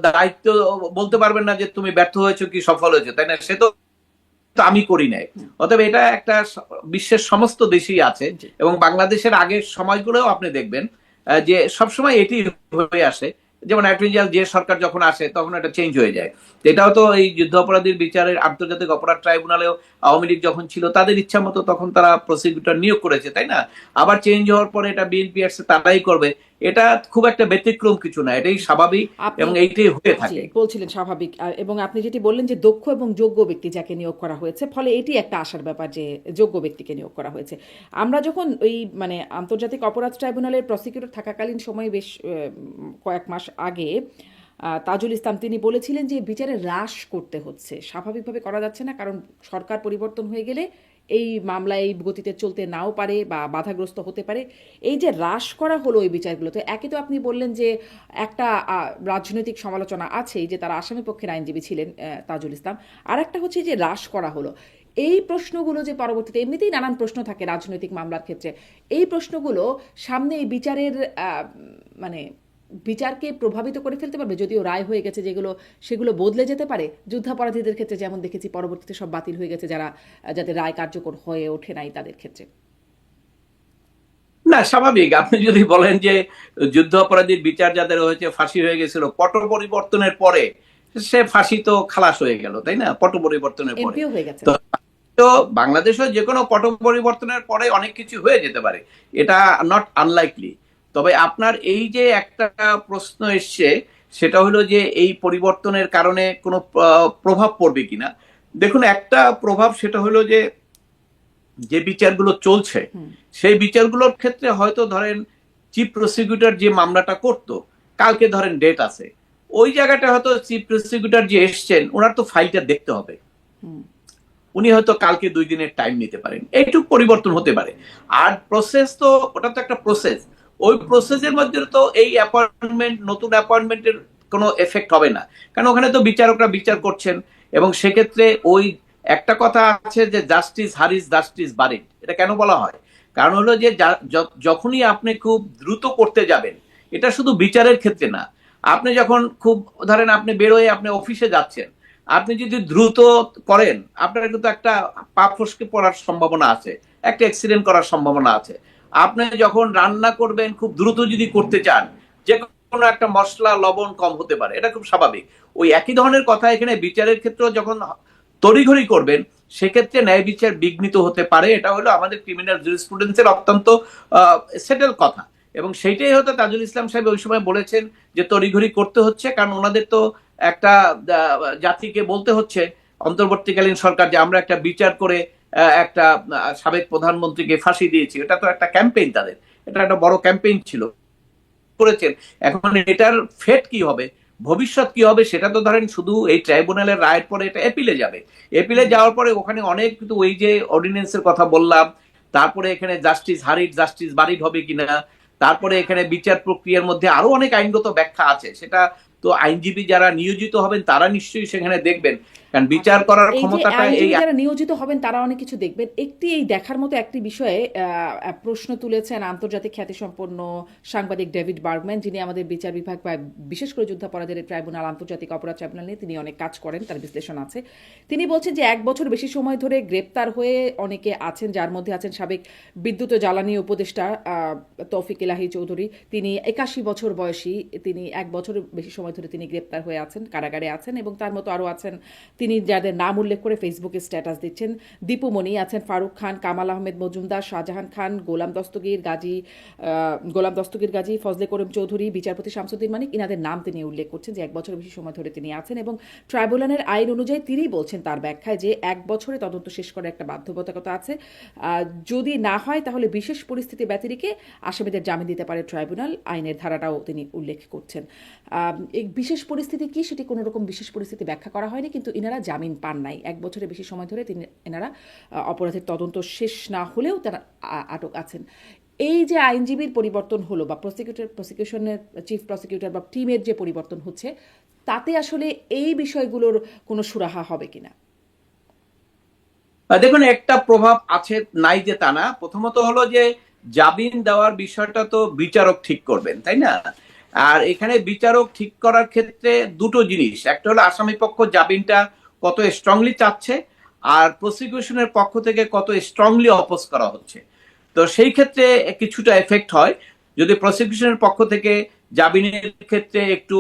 দায়িত্ব বলতে পারবেন না যে তুমি ব্যর্থ হয়েছো কি সফল হয়েছো, তাই না? সে তো আমি করি নাই। অতএব এটা একটা বিশ্বের সমস্ত দেশেই আছে, এবং বাংলাদেশের আগের সময়গুলোও আপনি দেখবেন যে সবসময় এটি হয়ে আসে। যেমন অ্যাটর্নি জেনারেল যে সরকার যখন আসে তখন এটা চেঞ্জ হয়ে যায়। এটাও তো এই যুদ্ধ অপরাধীর বিচারের আন্তর্জাতিক অপরাধ ট্রাইব্যুনালেও আওয়ামী লীগ যখন ছিল, তাদের ইচ্ছা মতো তখন তারা প্রসিকিউটর নিয়োগ করেছে, তাই না? আবার চেঞ্জ হওয়ার পরে এটা বিএনপি আসছে, তারাই করবে। এটা খুব একটা ব্যতিক্রম কিছু না, এটাই স্বাভাবিক এবং এইটাই হয়ে থাকে। বলছিলেন স্বাভাবিক, এবং আপনি যেটি বললেন যে দক্ষ এবং যোগ্য ব্যক্তি যাকে নিয়োগ করা হয়েছে, ফলে এটি একটা আশার ব্যাপার যে যোগ্য ব্যক্তিকে নিয়োগ করা হয়েছে। আমরা যখন ওই আন্তর্জাতিক অপরাধ ট্রাইব্যুনালের প্রসিকিউটর থাকাকালীন সময়ে বেশ কয়েক মাস আগে তাজুল ইসলাম তিনি বলেছিলেন যে বিচারে হ্রাস করতে হচ্ছে, স্বাভাবিকভাবে করা যাচ্ছে না, কারণ সরকার পরিবর্তন হয়ে গেলে এই মামলা এই গতিতে চলতে নাও পারে বা বাধাগ্রস্ত হতে পারে। এই যে হ্রাস করা হলো এই বিচারগুলোতে, একে তো আপনি বললেন যে একটা রাজনৈতিক সমালোচনা আছেই যে তারা আসামি পক্ষের আইনজীবী ছিলেন তাজুল ইসলাম, আর একটা হচ্ছে যে হ্রাস করা হলো। এই প্রশ্নগুলো যে পরবর্তীতে এমনিতেই নানান প্রশ্ন থাকে রাজনৈতিক মামলার ক্ষেত্রে, এই প্রশ্নগুলো সামনে এই বিচারের বিচারকে প্রভাবিত করে ফেলতে পারবে, যদিও রায় হয়ে গেছে যেগুলো, সেগুলো বদলে যেতে পারে। যুদ্ধাপরাধীদের ক্ষেত্রে যেমন দেখেছি পরবর্তীতে সব বাতিল হয়ে গেছে, যাদের রায় কার্যকর হয়ে ওঠে নাই তাদের ক্ষেত্রে। না, স্বাভাবিক। আপনি যদি বলেন যে যুদ্ধ অপরাধীর বিচার যাদের হয়েছে, ফাঁসি হয়ে গেছিল, পট পরিবর্তনের পরে সে ফাঁসি তো খালাস হয়ে গেল, তাই না? পট পরিবর্তনের পরে এমপিও হয়ে গেছে। তো বাংলাদেশে যে কোনো পট পরিবর্তনের পরে অনেক কিছু হয়ে যেতে পারে, এটা নট আনলাইকলি। তবে আপনার এই যে একটা প্রশ্ন এসছে, সেটা হলো যে এই পরিবর্তনের কারণে কোনো প্রভাব পড়বে কিনা। দেখুন, একটা প্রভাব সেটা হলো যে যে বিচারগুলো চলছে সেই বিচারগুলোর ক্ষেত্রে হয়তো ধরেন চিফ প্রসিকিউটর যে মামলাটা করত, কালকে ধরেন ডেট আছে, ওই জায়গাটা হয়তো চিফ প্রসিকিউটর যে এসছেন ওনার তো ফাইলটা দেখতে হবে, উনি হয়তো কালকে 2 দিনের টাইম নিতে পারেন, এইটুকু পরিবর্তন হতে পারে। আর প্রসেস তো ওটা তো একটা প্রসেস, ওই প্রসেসের মধ্যে তো এই অ্যাপয়েন্টমেন্ট, নতুন অ্যাপয়েন্টমেন্টের কোনো এফেক্ট হবে না, কারণ ওখানে তো বিচারকরা বিচার করছেন। এবং সেক্ষেত্রে ওই একটা কথা আছে যে জাস্টিস হারিস জাস্টিস বাড়ির, এটা কেন বলা হয়? কারণ হলো যে যখনই আপনি খুব দ্রুত করতে যাবেন, এটা শুধু বিচারের ক্ষেত্রে না, আপনি যখন খুব ধরেন আপনি বেরোয় আপনি অফিসে যাচ্ছেন, আপনি যদি দ্রুত করেন আপনার কিন্তু একটা পা ফসকে পড়ার সম্ভাবনা আছে, একটা অ্যাক্সিডেন্ট করার সম্ভাবনা আছে। আপনি যখন রান্না করবেন খুব দ্রুত যদি করতে চান, যে কোনো একটা মশলা লবণ কম হতে পারে, এটা খুব স্বাভাবিক। ওই একই ধরনের কথা এখানে বিচারের ক্ষেত্রেও যখন তড়িঘড়ি করবেন, সেক্ষেত্রে ন্যায় বিচার বিঘ্নিত হতে পারে। এটা হলো আমাদের ক্রিমিনাল জুরিসপ্রুডেন্সের অত্যন্ত সেটেল কথা। এবং সেইটাই হয়তো তাজুল ইসলাম সাহেব ওই সময় বলেছেন যে তড়িঘড়ি করতে হচ্ছে, কারণ ওনাদের তো একটা জাতিকে বলতে হচ্ছে, অন্তর্বর্তীকালীন সরকার, যে আমরা একটা বিচার করে একটা সাবেক প্রধানমন্ত্রীকে ফাঁসি দিয়েছি। এটা তো একটা ক্যাম্পেইন তাদের, এটা একটা বড় ক্যাম্পেইন ছিল, করেছেন। এখন এটার ফেট কি হবে, ভবিষ্যৎ কি হবে, সেটা তো ধরেন শুধু এই ট্রাইব্যুনালের রায়ের পরে এটা এপিলে যাবে। এপিলে যাওয়ার পরে ওখানে অনেক কিন্তু ওই যে অর্ডিন্যান্সের কথা বললাম, তারপরে এখানে জাস্টিস হারিট জাস্টিস বাড়িট হবে কিনা, তারপরে এখানে বিচার প্রক্রিয়ার মধ্যে আরো অনেক আইনগত ব্যাখ্যা আছে, সেটা তো আইনজীবী যারা নিয়োজিত হবেন তারা নিশ্চয়ই সেখানে দেখবেন, কারণ বিচার করার এই যে ক্ষমতাটা এই আইনজীবী যারা নিয়োজিত হবেন তারা অনেক কিছু দেখবেন। একটি এই দেখার মতো একটি বিষয়ে প্রশ্ন তুলেছেন আন্তর্জাতিক খ্যাতিসম্পন্ন সাংবাদিক ডেভিড বার্গম্যান, যিনি আমাদের বিচার বিভাগ বা বিশেষ করে যুদ্ধাপরাধের ট্রাইব্যুনাল, আন্তর্জাতিক অপরাধ ট্রাইব্যুনাল নিয়ে তিনি অনেক কাজ করেন, তার বিশ্লেষণ আছে। তিনি বলছেন যে 1 বছর বেশি সময় ধরে গ্রেপ্তার হয়ে অনেকে আছেন, যার মধ্যে আছেন সাবেক বিদ্যুৎ ও জ্বালানি উপদেষ্টা তৌফিক ইলাহি চৌধুরী। তিনি 81 বছর বয়সী, তিনি 1 বছর বেশি সময় ধরে তিনি গ্রেপ্তার হয়ে আছেন, কারাগারে আছেন। এবং তার মতো আরও আছেন তিনি যাদের নাম উল্লেখ করে ফেসবুকে স্ট্যাটাস দিচ্ছেন, দীপু মনি আছেন, ফারুক খান, কামাল আহমেদ মজুমদার, শাহজাহান খান, গোলাম দস্তগীর গাজী, ফজলে করিম চৌধুরী, বিচারপতি শামসুদ্দিন মানিক, ইনাদের নাম তিনি উল্লেখ করছেন যে 1 বছর বেশি সময় ধরে তিনি আছেন। এবং ট্রাইব্যুনালের আইন অনুযায়ী তিনি বলছেন তার ব্যাখ্যায় যে 1 বছরে তদন্ত শেষ করার একটা বাধ্যবাধকতা আছে। যদি না হয় তাহলে বিশেষ পরিস্থিতি ব্যতিরেকে আসামিদের জামিন দিতে পারে ট্রাইব্যুনাল, আইনের ধারাটাও তিনি উল্লেখ করছেন। এই বিশেষ পরিস্থিতি কি, সেটি কোনো রকম বিশেষ পরিস্থিতি ব্যাখ্যা করা হয়নি, কিন্তু ইনারা জামিন পান নাই। 1 বছরের বেশি সময় ধরে এনারা অপরাধের তদন্ত শেষ না হলেও তারা আটক আছেন। এই যে আইনজীবীর পরিবর্তন হলো বা প্রসিকিউশনের চিফ প্রসিকিউটর বা টিমের যে পরিবর্তন হচ্ছে, তাতে আসলে এই বিষয়গুলোর কোনো সুরাহা হবে কিনা? দেখুন, একটা প্রভাব আছে, নাই যে তা না। প্রথমত হলো যে জামিন দেওয়ার বিষয়টা তো বিচারক ঠিক করবেন, তাই না? আর এখানে বিচারক ঠিক করার ক্ষেত্রে দুটো জিনিস, একটা হলো আসামি পক্ষ জামিনটা কত স্ট্রংলি চাচ্ছে, আর প্রসিকিউশনের পক্ষ থেকে কত স্ট্রংলি অপোজ করা হচ্ছে। তো সেই ক্ষেত্রে কিছুটা এফেক্ট হয়। যদি প্রসিকিউশনের পক্ষ থেকে জামিনের ক্ষেত্রে একটু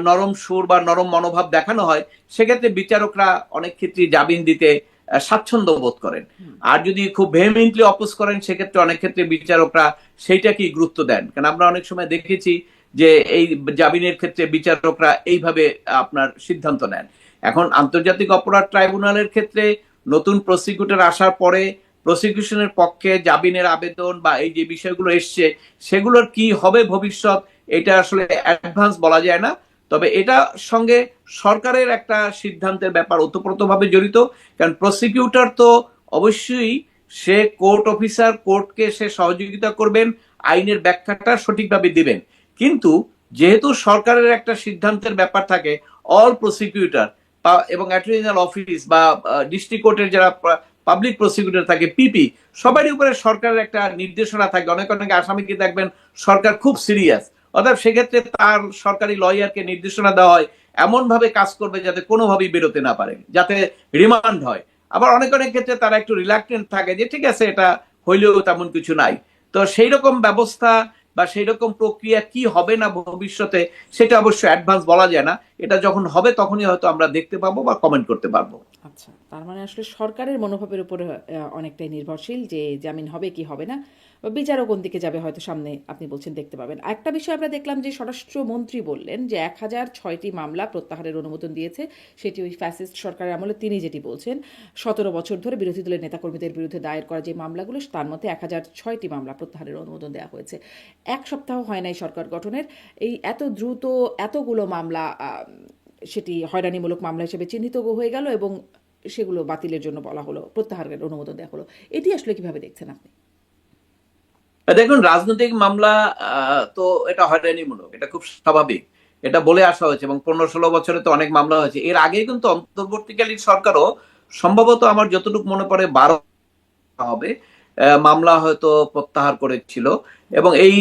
নরম সুর বা নরম মনোভাব দেখানো হয়, সেক্ষেত্রে বিচারকরা অনেক ক্ষেত্রে জামিন দিতে স্বাচ্ছন্দ্য বোধ করেন। আর যদি খুব ভেহেমেন্টলি অপোজ করেন, সেক্ষেত্রে অনেক ক্ষেত্রে বিচারকরা সেইটাকেই গুরুত্ব দেন। কারণ আমরা অনেক সময় দেখেছি যে এই জামিনের ক্ষেত্রে বিচারকরা এইভাবে আপনার সিদ্ধান্ত নেন। এখন আন্তর্জাতিক অপরাধ ট্রাইব্যুনালের ক্ষেত্রে নতুন প্রসিকিউটর আসার পরে প্রসিকিউশনের পক্ষে জামিনের আবেদন বা এই যে বিষয়গুলো এসছে, সেগুলোর কি হবে ভবিষ্যৎ, এটা আসলে অ্যাডভান্স বলা যায় না। তবে এটা সঙ্গে সরকারের একটা সিদ্ধান্তের ব্যাপার ওতপ্রোতভাবে জড়িত। কারণ প্রসিকিউটর তো অবশ্যই সে কোর্ট অফিসার, কোর্টকে সে সহযোগিতা করবেন, আইনের ব্যাখ্যাটা সঠিকভাবে দিবেন। কিন্তু যেহেতু সরকারের একটা সিদ্ধান্তের ব্যাপার থাকে, অল প্রসিকিউটর এবং অ্যাটর্নি জেনারেল অফিস বা ডিস্ট্রিক্ট কোর্টের যারা পাবলিক প্রসিকিউটর থাকে, পিপি, সবারই উপরে সরকারের একটা নির্দেশনা থাকে। অনেক অনেক আসামিকে দেখবেন সরকার খুব সিরিয়াস, অর্থাৎ সেক্ষেত্রে তার সরকারি লয়ারকে নির্দেশনা দেওয়া হয় এমন ভাবে কাজ করবে যাতে কোনোভাবেই বেরোতে না পারে, যাতে রিমান্ড হয়। আবার অনেক অনেক ক্ষেত্রে তারা একটু রিলাক্টেন্ট থাকে যে ঠিক আছে এটা হইলেও তেমন কিছু নাই। তো সেই রকম ব্যবস্থা বা সেই রকম প্রক্রিয়া কি হবে না ভবিষ্যতে, সেটা অবশ্য অ্যাডভান্স বলা যায় না। এটা যখন হবে তখনই হয়তো আমরা দেখতে পাবো বা কমেন্ট করতে পারবো। আচ্ছা, তার মানে আসলে সরকারের মনোভাবের উপরে অনেকটাই নির্ভরশীল যে জামিন হবে কি হবে না, বা বিচারও কোন দিকে যাবে হয়তো সামনে আপনি বলছেন দেখতে পাবেন। একটা বিষয় আমরা দেখলাম যে স্বরাষ্ট্রমন্ত্রী বললেন যে 1006টি মামলা প্রত্যাহারের অনুমোদন দিয়েছে, সেটি ওই ফ্যাসিস্ট সরকারের আমলে তিনি যেটি বলছেন 17 বছর ধরে বিরোধী দলের নেতাকর্মীদের বিরুদ্ধে দায়ের করা যে মামলাগুলো, তার মধ্যে 1006টি মামলা প্রত্যাহারের অনুমোদন দেওয়া হয়েছে। 1 সপ্তাহ হয় নাই সরকার গঠনের, এই এত দ্রুত এতগুলো মামলা সেটি হয়রানিমূলক মামলা হিসেবে চিহ্নিত হয়ে গেল এবং সেগুলো বাতিলের জন্য বলা হলো, প্রত্যাহারের অনুমোদন দেওয়া হলো। এটি আসলে কিভাবে দেখছেন আপনি? দেখুন, রাজনৈতিক মামলা তো এটা হয়রানিমূলক, এটা খুব স্বাভাবিক, এটা বলে আসা হয়েছে, এবং 15-16 বছরে তো অনেক মামলা হয়েছে। এর আগে কিন্তু অন্তর্বর্তীকালীন সরকারও সম্ভবত আমার যতটুকু মনে পড়ে 12 হবে মামলা হয়তো প্রত্যাহার করেছিল, এবং এই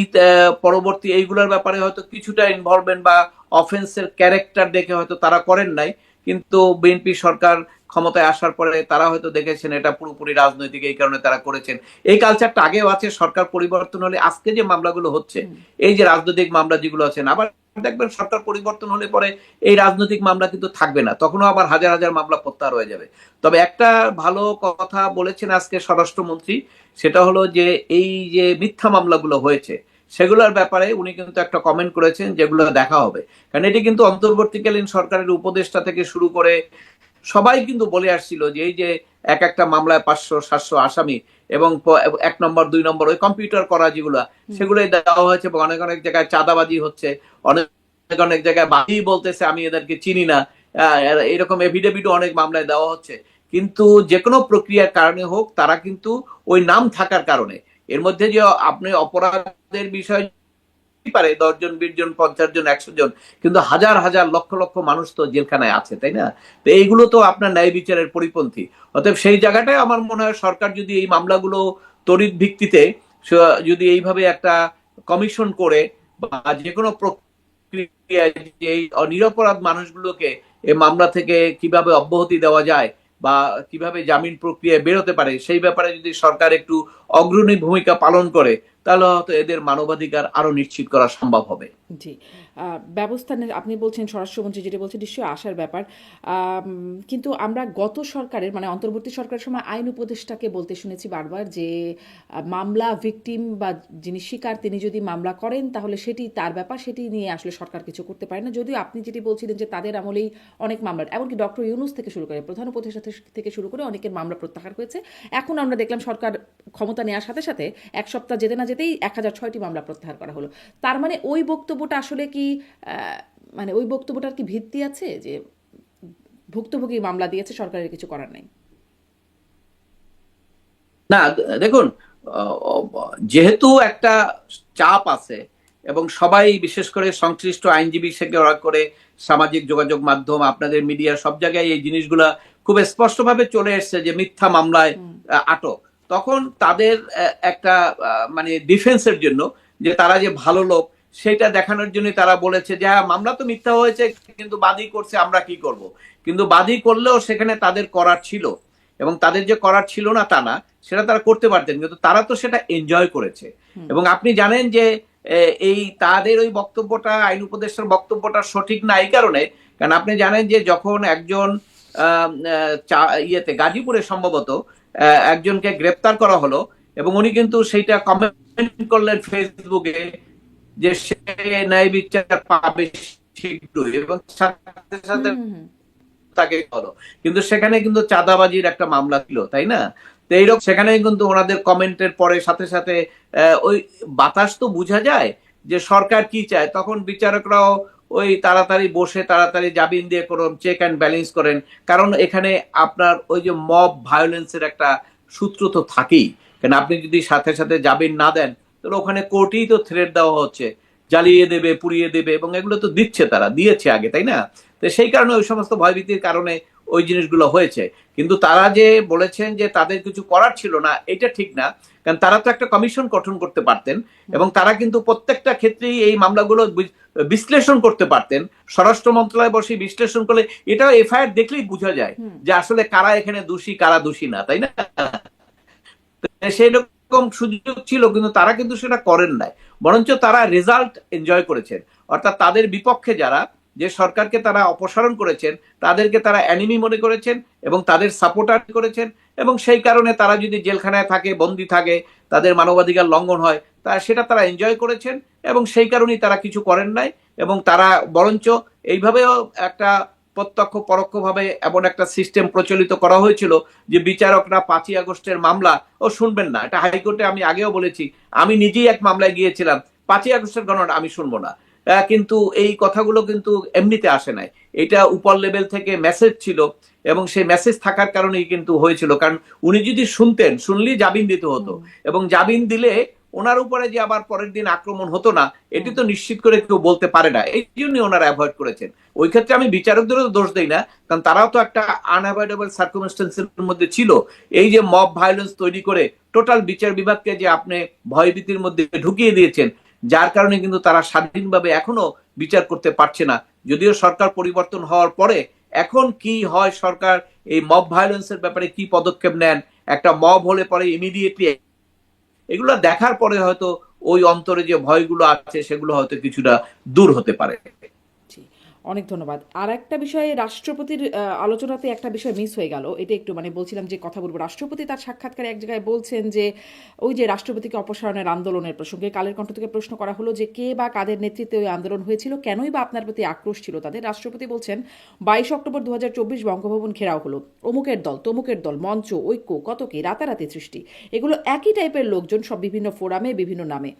পরবর্তী এইগুলোর ব্যাপারে হয়তো কিছুটা ইনভলভমেন্ট বা অফেন্সের ক্যারেক্টার দেখে হয়তো তারা করেন নাই, কিন্তু বিএনপি সরকার ক্ষমতায় আসার পরে তারা হয়তো দেখেছেন এটা পুরোপুরি রাজনৈতিক, এই কারণে তারা করেছেন। এই কালচারটা আগেও আছে, সরকার পরিবর্তন হলে আজকে যে মামলাগুলো হচ্ছে, এই যে রাজনৈতিক মামলা যেগুলো আছেন, আবার দেখবেন সরকার পরিবর্তন হলে পরে এই রাজনৈতিক মামলা কিন্তু থাকবে না, তখনও আবার হাজার হাজার মামলা প্রত্যাহার হয়ে যাবে। তবে একটা ভালো কথা বলেছেন আজকে স্বরাষ্ট্রমন্ত্রী, সেটা হলো যে এই যে মিথ্যা মামলাগুলো হয়েছে সেগুলোর ব্যাপারে উনি কিন্তু একটা কমেন্ট করেছেন, যেগুলো দেখা হবে। কারণ এটি কিন্তু অন্তর্বর্তীকালীন সরকারের উপদেষ্টা থেকে শুরু করে সবাই কিন্তু বলে আসছিল যে এই যে এক একটা মামলায় 500-700 আসামি, এবং 1 নম্বর 2 নম্বর ওই কম্পিউটার করা যেগুলো, সেগুলোই দেওয়া হয়েছে, এবং অনেক অনেক জায়গায় চাঁদাবাজি হচ্ছে, অনেক অনেক জায়গায় বাদী বলতেছে আমি এদেরকে চিনি না, এরকম এফিডেভিটও অনেক মামলায় দেওয়া হচ্ছে। কিন্তু যে কোনো প্রক্রিয়ার কারণে হোক, তারা কিন্তু ওই নাম থাকার কারণে, এর মধ্যে যে আপনি অপরাধের বিষয় পারে 10 জন 20 জন 50 জন 100 জন, কিন্তু হাজার হাজার লক্ষ লক্ষ মানুষ তো জেলখানায় আছে, তাই না? তো এইগুলো তো আপনার ন্যায় বিচারের পরিপন্থী। অতএব সেই জায়গাটায় আমার মনে হয় সরকার যদি এই মামলাগুলো তড়িৎ ভিত্তিতে যদি এইভাবে একটা কমিশন করে, বা যে কোনো প্রক্রিয়ায় যে এই নিরপরাধ মানুষগুলোকে এই মামলা থেকে কিভাবে অব্যাহতি দেওয়া যায়, বা কিভাবে জামিন প্রক্রিয়ায় বেরোতে পারে, সেই ব্যাপারে যদি সরকার একটু অগ্রণী ভূমিকা পালন করে, তাহলে হয়তো এদের মানবাধিকার আরো নিশ্চিত করা সম্ভব হবে। জি। ব্যবস্থা আপনি বলছেন স্বরাষ্ট্রমন্ত্রী যেটা বলছে নিশ্চয়ই আশার ব্যাপার। কিন্তু আমরা গত সরকারের মানে অন্তর্বর্তী সরকারের সময় আইন উপদেষ্টাকে বলতে শুনেছি বারবার যে মামলা ভিকটিম বা যিনি শিকার তিনি যদি মামলা করেন তাহলে সেটি তার ব্যাপার, সেটি নিয়ে আসলে সরকার কিছু করতে পারে না। যদিও আপনি যেটি বলছিলেন যে তাদের আমলেই অনেক মামলা, এমনকি ডক্টর ইউনূস থেকে শুরু করে প্রধান উপদেষ্টা থেকে শুরু করে অনেকের মামলা প্রত্যাহার হয়েছে। এখন আমরা দেখলাম সরকার ক্ষমতা নেওয়ার সাথে সাথে 1 সপ্তাহ যেতে না যেতেই 1006টি মামলা প্রত্যাহার করা হলো। তার মানে ওই বক্তব্যটা আসলে কি মানে ওই বক্তব্যটার কি ভিত্তি আছে যে ভুক্তভোগী মামলা দিয়েছে সরকারের কিছু করার নাই? না, দেখুন, যেহেতু একটা চাপ আছে, এবং সবাই বিশেষ করে সংশ্লিষ্ট আইনজীবী থেকে ওরা করে সামাজিক যোগাযোগ মাধ্যম, আপনাদের মিডিয়া, সব জায়গায় এই জিনিসগুলা খুব স্পষ্টভাবে চলে এসছে যে মিথ্যা মামলায় আটক, তখন তাদের একটা মানে ডিফেন্সের জন্য, যে তারা যে ভালো লোক সেটা দেখানোর জন্য তারা বলেছে যে হ্যাঁ মামলা তো মিথ্যা হয়েছে, কিন্তু বাদী করছে, আমরা কি করব। কিন্তু বাদী করলেও সেখানে তাদের করার ছিল, এবং তাদের যে করার ছিল না তা না, সেটা তারা করতে পারতেন, কিন্তু তারা তো সেটা এনজয় করেছে। এবং আপনি জানেন যে এই তাদের ওই বক্তব্যটা, আইন উপদেষ্টার বক্তব্যটা সঠিক না এই কারণে, কারণ আপনি জানেন যে যখন একজন ইয়েতে গাজীপুরে সম্ভবত একজনকে গ্রেপ্তার করা হলো, এবং উনি কিন্তু সেইটা কমেন্ট করলেন ফেসবুকে যে সে ন্যায় বিচার পাবে শীঘ্রই, এবং সাথে সাথে তাকে করো, কিন্তু সেখানে কিন্তু চাঁদাবাজির একটা মামলা ছিল, তাই না? তো এইরকম সেখানে কিন্তু ওনাদের কমেন্টের পরে সাথে সাথে ওই বাতাস তো বোঝা যায় যে সরকার কি চায়, তখন বিচারকরাও ওই তাড়াতাড়ি বসে তাড়াতাড়ি জামিন দিয়ে করুন, চেক অ্যান্ড ব্যালেন্স করেন। কারণ এখানে আপনার ওই যে মব ভায়োলেন্সের একটা সূত্র তো থাকেই, কারণ আপনি যদি সাথে সাথে জামিন না দেন, তাহলে ওখানে কোর্টেই তো থ্রেট দেওয়া হচ্ছে, জ্বালিয়ে দেবে, পুড়িয়ে দেবে, এবং এগুলো তো দিচ্ছে, তারা দিয়েছে আগে, তাই না? তো সেই কারণে ওই সমস্ত ভয়ভীতির কারণে ওই জিনিসগুলো হয়েছে। কিন্তু তারা যে বলেছেন যে তাদের কিছু করার ছিল না, এটা ঠিক না, কারণ তারা তো একটা কমিশন গঠন করতে পারতেন, এবং তারা কিন্তু প্রত্যেকটা ক্ষেত্রেই এই মামলাগুলো বিশ্লেষণ করতে পারতেন। স্বরাষ্ট্র মন্ত্রণালয় বসে বিশ্লেষণ করলে এটাও এফআইআর দেখলেই বোঝা যায় যে আসলে কারা এখানে দোষী কারা দোষী না, তাই না? সেই রকম সুযোগ ছিল, কিন্তু তারা কিন্তু সেটা করেন নাই, বরঞ্চ তারা রেজাল্ট এনজয় করেছেন। অর্থাৎ তাদের বিপক্ষে যারা, যে সরকারকে তারা অপসারণ করেছেন, তাদেরকে তারা অ্যানিমি মনে করেছেন এবং তাদের সাপোর্টার করেছেন, এবং সেই কারণে তারা যদি জেলখানায় থাকে, বন্দী থাকে, তাদের মানবাধিকার লঙ্ঘন হয়, তা সেটা তারা এনজয় করেছেন, এবং সেই কারণেই তারা কিছু করেন নাই। এবং তারা বরঞ্চ এইভাবেও একটা প্রত্যক্ষ পরোক্ষভাবে এমন একটা সিস্টেম প্রচলিত করা হয়েছিল যে বিচারকরা 5ই আগস্টের মামলা ও শুনবেন না। এটা হাইকোর্টে আমি আগেও বলেছি, আমি নিজেই এক মামলায় গিয়েছিলাম, 5ই আগস্টের গণনা আমি শুনবো না। কিন্তু এই কথাগুলো কিন্তু এমনিতে আসে নাই, এটা উপর লেভেল থেকে মেসেজ ছিল, এবং সেই মেসেজ থাকার কারণেই কিন্তু হয়েছিল। কারণ উনি যদি শুনতেন, শুনলেই জামিন দিতে হতো, এবং জামিন দিলে ওনার উপরে যে আবার পরের দিন আক্রমণ হতো না, এটি তো নিশ্চিত করে কেউ বলতে পারে না। এই জন্য ওনারা অ্যাভয়েড করেছেন। ওই ক্ষেত্রে আমি বিচারকদেরও দোষ দেই না, কারণ তারাও তো একটা আনঅ্যাভয়েডেবল সার্কামস্টেন্সের মধ্যে ছিল। এই যে মব ভায়োলেন্স তৈরি করে টোটাল বিচার বিভাগকে যে আপনি ভয়ভীতির মধ্যে ঢুকিয়ে দিয়েছেন, যার কারণে কিন্তু তারা স্বাধীনভাবে এখনো বিচার করতে পারছে না। যদিও সরকার পরিবর্তন হওয়ার পরে এখন কি হয়, সরকার এই মব ভায়োলেন্সের ব্যাপারে কি পদক্ষেপ নেন, একটা মব হলে পরে ইমিডিয়েটলি এগুলো দেখার পরে হয়তো ওই অন্তরে যে ভয়গুলো আছে সেগুলো হয়তো কিছুটা দূর হতে পারে। জি, অনেক ধন্যবাদ। আর একটা বিষয়ে রাষ্ট্রপতির আলোচনাতে একটা বিষয় মিস হয়ে গেল, এটা একটু মানে বলছিলাম যে কথা বলবো। রাষ্ট্রপতি তার সাক্ষাৎকারে এক জায়গায় বলছেন যে ওই যে রাষ্ট্রপতিকে অপসারণের আন্দোলনের প্রসঙ্গে কালের কণ্ঠ থেকে প্রশ্ন করা হলো যে কে বা কাদের নেতৃত্বে ওই আন্দোলন হয়েছিল, কেনই বা আপনার প্রতি আক্রোশ ছিল তাদের। রাষ্ট্রপতি বলছেন 22 অক্টোবর 2024 বঙ্গভবন ঘেরাও হলো, অমুকের দল তমুকের দল, মঞ্চ, ঐক্য, কত কি রাতারাতি সৃষ্টি, এগুলো একই টাইপের লোকজন, সব বিভিন্ন ফোরামে বিভিন্ন নামে।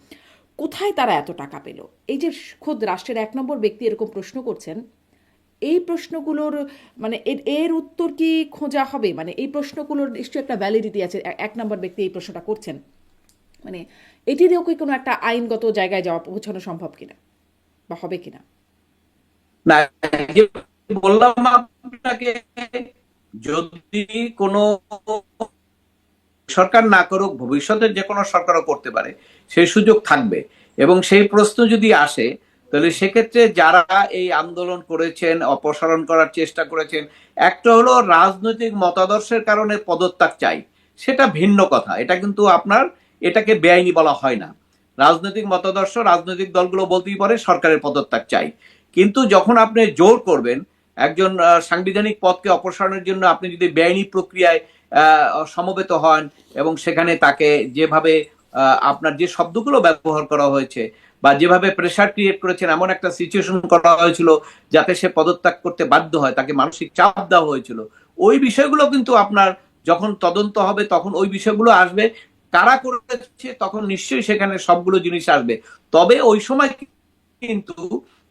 কোথায় তারা এত টাকা পেল? এই যে খোদ রাষ্ট্রের 1 নম্বর ব্যক্তি এরকম প্রশ্ন করছেন, এই প্রশ্নগুলোর মানে এর উত্তর কি খোঁজা হবে? মানে এই প্রশ্নগুলোর নিশ্চয়ই একটা ভ্যালিডিটি আছে। 1 নম্বর ব্যক্তি এই প্রশ্নটা করছেন, মানে এটিরও কি কোনো একটা আইনগত জায়গায় যাওয়া পৌঁছানো সম্ভব কিনা বা হবে কিনা? না, যে বললাম আপনাকে, যদি কোনো সরকার না করুক, ভবিষ্যতের যে কোনো সরকারও করতে পারে, সেই সুযোগ থাকবে। এবং সেই প্রশ্ন যদি আসে, তাহলে সেক্ষেত্রে যারা এই আন্দোলন করেছেন, অপসারণ করার চেষ্টা করেছেন, একটা হলো রাজনৈতিক মতাদর্শের কারণে পদত্যাগ চাই, সেটা ভিন্ন কথা। এটা কিন্তু আপনার এটাকে বেআইনি বলা হয় না। রাজনৈতিক মতাদর্শ রাজনৈতিক দলগুলো বলতেই পারে সরকারের পদত্যাগ চাই। কিন্তু যখন আপনি জোর করবেন একজন সাংবিধানিক পদকে অপসারণের জন্য, আপনি যদি বেআইনি প্রক্রিয়ায় সমবেত হন এবং সেখানে তাকে যেভাবে আপনার যে শব্দগুলো ব্যবহার করা হয়েছে বা যেভাবে প্রেসার ক্রিয়েট করেছেন, এমন একটা সিচুয়েশন করা হয়েছিল যাতে সে পদত্যাগ করতে বাধ্য হয়, তাকে মানসিক চাপ দেওয়া হয়েছিল, ওই বিষয়গুলো কিন্তু আপনার যখন তদন্ত হবে তখন ওই বিষয়গুলো আসবে। কারা করেছে তখন নিশ্চয়ই সেখানে সবগুলো জিনিস আসবে। তবে ওই সময় কিন্তু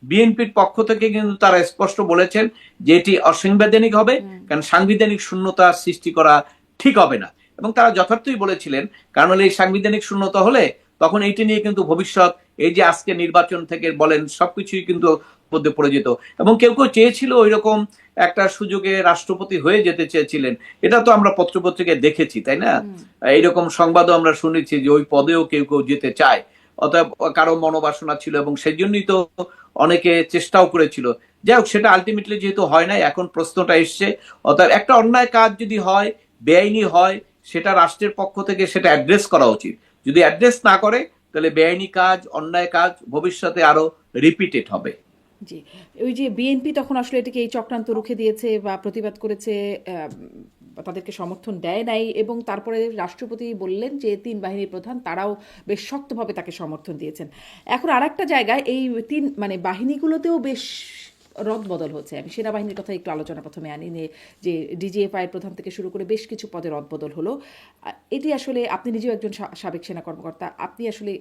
বিএনপির পক্ষ থেকে কিন্তু তারা স্পষ্ট বলেছেন যে এটি অসাংবিধানিক হবে, কারণ সাংবিধানিক শূন্যতা সৃষ্টি করা ঠিক হবে না। এবং তারা যথার্থই বলেছিলেন, কারণ এই সাংবিধানিক শূন্যতা হলে তখন এইটি নিয়ে কিন্তু ভবিষ্যৎ এই যে আজকে নির্বাচন থেকে বলেন সবকিছুই কিন্তু মধ্যে পড়ে যেত। এবং কেউ কেউ চেয়েছিল ওই রকম একটা সুযোগে রাষ্ট্রপতি হয়ে যেতে চেয়েছিলেন। এটা তো আমরা পত্রপত্রিকায় দেখেছি, তাই না? এইরকম সংবাদও আমরা শুনেছি যে ওই পদেও কেউ কেউ যেতে চায়, অতএব কারো মনোবাসনা ছিল এবং সেই জন্যই তো অনেকে চেষ্টাও করেছিল। যাই হোক, সেটা আলটিমেটলি যেহেতু হয় নাই, এখন প্রশ্নটা এসছে। অতএব একটা অন্যায় কাজ যদি হয়, বেআইনি হয়, সেটা রাষ্ট্রের পক্ষ থেকে সেটা অ্যাড্রেস করা উচিত। যদি অ্যাড্রেস না করে, তাহলে বেআইনি কাজ, অন্যায় কাজ ভবিষ্যতে আরো রিপিটেড হবে। জি, ওই যে বিএনপি তখন আসলে এটাকে এই চক্রান্ত রুখে দিয়েছে বা প্রতিবাদ করেছে, তাদেরকে সমর্থন দেয় নাই, এবং তারপরে রাষ্ট্রপতি বললেন যে 3 বাহিনীর প্রধান তারাও বেশ শক্তভাবে তাকে সমর্থন দিয়েছেন। এখন আর একটা জায়গায় এই মানে বাহিনীগুলোতেও বেশ রদবদল হচ্ছে। আমি সেনাবাহিনীর কথা একটু আলোচনা প্রথমে আনি নিয়ে, যে ডিজিএফআই প্রধান থেকে শুরু করে বেশ কিছু পদে রদবদল হলো। এটি আসলে আপনি নিজেও একজন সাবেক সেনা কর্মকর্তা, আপনি আসলে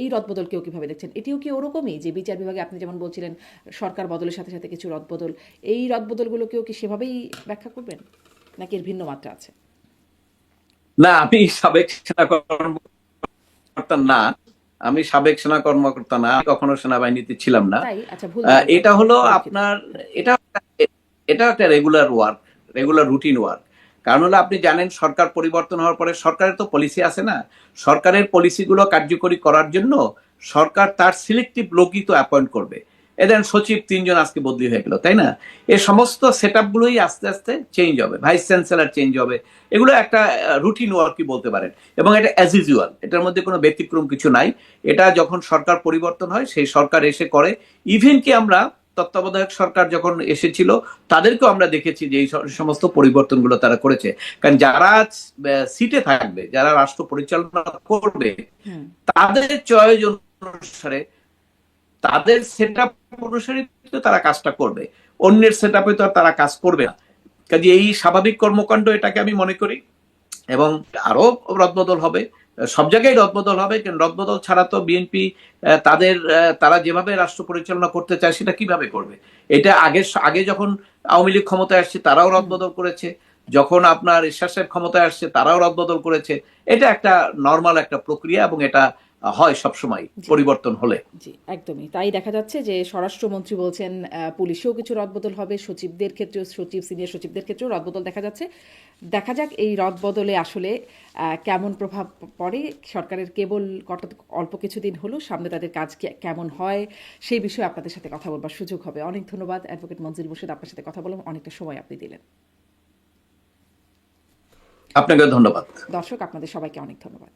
এই রদবদলকেও কীভাবে দেখছেন? এটিও কি ওরকমই যে বিচার বিভাগে আপনি যেমন বলছিলেন সরকার বদলের সাথে সাথে কিছু রদবদল, এই রদবদলগুলোকেও কি সেভাবেই ব্যাখ্যা করবেন, নাকি এর ভিন্ন মাত্রা আছে? না, আমি সাবেক সেনা কর্মকর্তা না। আমি সাবেক সেনা কর্মকর্তা না, কখনো সেনাবাহিনীতে ছিলাম না। তাই? আচ্ছা, ভুল এটা হলো আপনার, এটা এটা একটা regular work, regular routine work. কারণ হলো আপনি জানেন সরকার পরিবর্তন হওয়ার পরে সরকারের তো পলিসি আছে না, সরকারের পলিসিগুলো কার্যকরী করার জন্য সরকার তার সিলেক্টিভ লোকই তো অ্যাপয়েন্ট করবে। এদের সচিব 3 জন আজকে বদলি হয়ে গেল, তাই না? এই সমস্ত সেট আপগুলোই আস্তে আস্তে চেঞ্জ হবে, ভাইস চ্যান্সেলর চেঞ্জ হবে। এগুলো একটা রুটিন ওয়ার্কই বলতে পারেন, এবং এটা অ্যাজ ইউজুয়াল, এটার মধ্যে কোনো ব্যতিক্রম কিছু নাই। এটা যখন সরকার পরিবর্তন হয় সেই সরকার এসে করে। ইভেন কি আমরা তত্ত্বাবধায়ক সরকার যখন এসেছিল তাদেরকেও আমরা দেখেছি যে এই সমস্ত পরিবর্তনগুলো তারা করেছে। কারণ যারা সিটে থাকবে, যারা রাষ্ট্র পরিচালনা করবে, তাদের চয়েস অনুসারে, তাদের সেট আপ অনুসারে তো তারা কাজটা করবে, অন্যের সেট আপে তো তারা কাজ করবে না। কাজে এই স্বাভাবিক কর্মকাণ্ড এটাকে আমি মনে করি। এবং আরো রদবদল হবে, সব জায়গায় রদবদল হবে, কারণ রদবদল ছাড়া তো বিএনপি তারা যেভাবে রাষ্ট্র পরিচালনা করতে চায় সেটা কিভাবে করবে? এটা আগে যখন আওয়ামী লীগ ক্ষমতায় আসছে তারাও রদবদল করেছে, যখন আপনার এরশাদ সাহেব ক্ষমতায় আসছে তারাও রদবদল করেছে। এটা একটা নর্মাল একটা প্রক্রিয়া এবং এটা হয় সবসময় পরিবর্তন হলে। জি, একদমই তাই দেখা যাচ্ছে যে স্বরাষ্ট্রমন্ত্রী বলছেন পুলিশেও কিছু রদবদল হবে, সচিবদের ক্ষেত্রেও, সিনিয়র সচিবদের ক্ষেত্রেও রদবদল দেখা যাচ্ছে। দেখা যাক এই রদবদলে আসলে কেমন প্রভাব পড়ে। সরকারের কেবল অল্প কিছুদিন হলো, সামনে তাদের কাজ কেমন হয় সেই বিষয়ে আপনাদের সাথে কথা বলবার সুযোগ হবে। অনেক ধন্যবাদ অ্যাডভোকেট মনজিল মোরশেদ, আপনার সাথে কথা বললাম, অনেকটা সময় আপনি দিলেন। আপনাকে ধন্যবাদ। দর্শক আপনাদের সবাইকে অনেক ধন্যবাদ।